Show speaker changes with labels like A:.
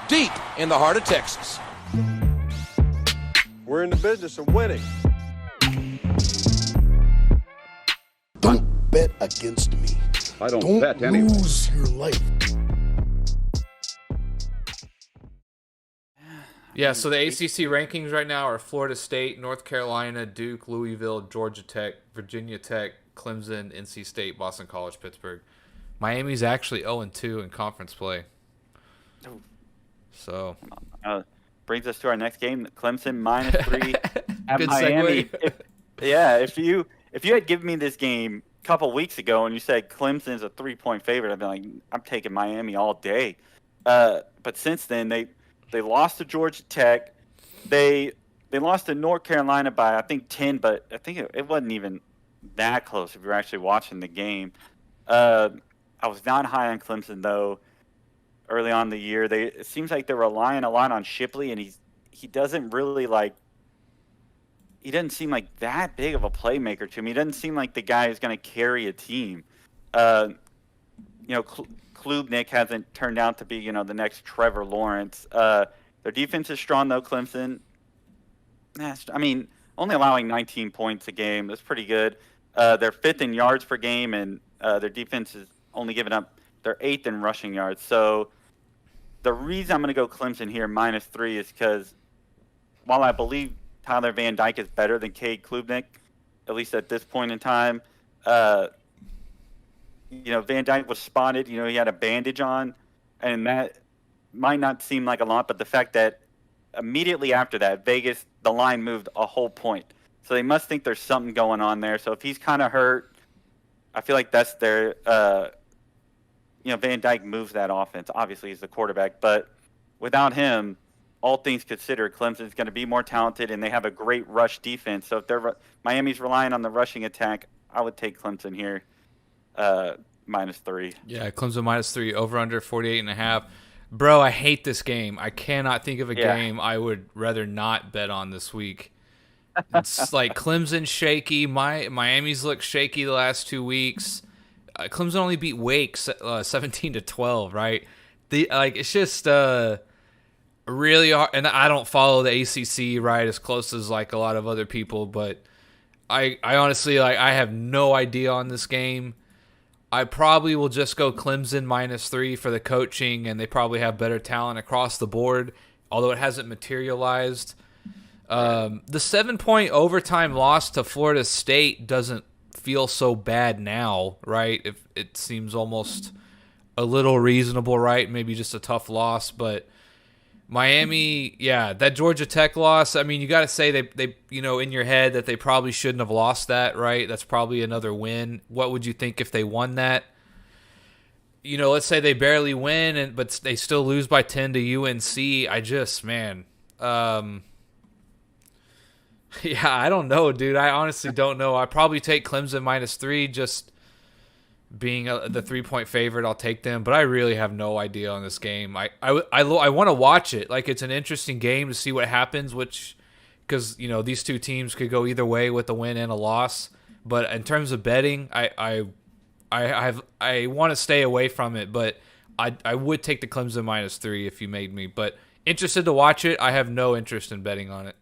A: deep in the heart of Texas.
B: We're in the business of winning.
C: Don't bet against me.
D: I don't bet anyway.
C: Lose your life.
E: Yeah, so the ACC rankings right now are Florida State, North Carolina, Duke, Louisville, Georgia Tech, Virginia Tech, Clemson, NC State, Boston College, Pittsburgh. Miami's actually 0-2 in conference play. So
F: brings us to our next game, Clemson -3 at
E: Good
F: Miami.
E: segue.
F: If you had given me this game a couple weeks ago and you said Clemson's a 3-point favorite, I'd be like, I'm taking Miami all day. But since then, they lost to Georgia Tech. They lost to North Carolina by, I think, 10, but I think it wasn't even that close if you were actually watching the game. I was not high on Clemson, though, early on in the year. It seems like they're relying a lot on Shipley, and he doesn't really, he doesn't seem like that big of a playmaker to me. He doesn't seem like the guy who's going to carry a team. Klubnik hasn't turned out to be, the next Trevor Lawrence. Their defense is strong, though, Clemson. Only allowing 19 points a game. That's pretty good. They're 5th in yards per game, and their defense is only giving up. They're 8th in rushing yards. So the reason I'm going to go Clemson here -3 is because while I believe Tyler Van Dyke is better than Cade Klubnik, at least at this point in time, Van Dyke was spotted. He had a bandage on, and that might not seem like a lot, but the fact that immediately after that, Vegas, the line moved a whole point. So they must think there's something going on there. So if he's kind of hurt, I feel like that's their Van Dyke moves that offense. Obviously, he's the quarterback, but without him, all things considered, Clemson's going to be more talented, and they have a great rush defense. So if Miami's relying on the rushing attack, I would take Clemson here. -3.
E: Yeah, Clemson -3, over under 48.5. Bro, I hate this game. I cannot think of a game I would rather not bet on this week. It's like Clemson's shaky. Miami's looked shaky the last 2 weeks. Clemson only beat Wake 17-12, right? It's just really hard. And I don't follow the ACC right as close as a lot of other people, but I honestly I have no idea on this game. I probably will just go Clemson -3 for the coaching, and they probably have better talent across the board, although it hasn't materialized. The 7-point overtime loss to Florida State doesn't feel so bad now, right? If it seems almost a little reasonable, right? Maybe just a tough loss, but Miami, that Georgia Tech loss, you got to say they in your head that they probably shouldn't have lost that, right? That's probably another win. What would you think if they won that? Let's say they barely win, but they still lose by 10 to UNC. I don't know, dude. I honestly don't know. I probably take Clemson -3 just being the 3-point favorite. I'll take them, but I really have no idea on this game. I want to watch it. It's an interesting game to see what happens, because these two teams could go either way with a win and a loss. But in terms of betting, I want to stay away from it. But I would take the Clemson -3 if you made me. But interested to watch it. I have no interest in betting on it.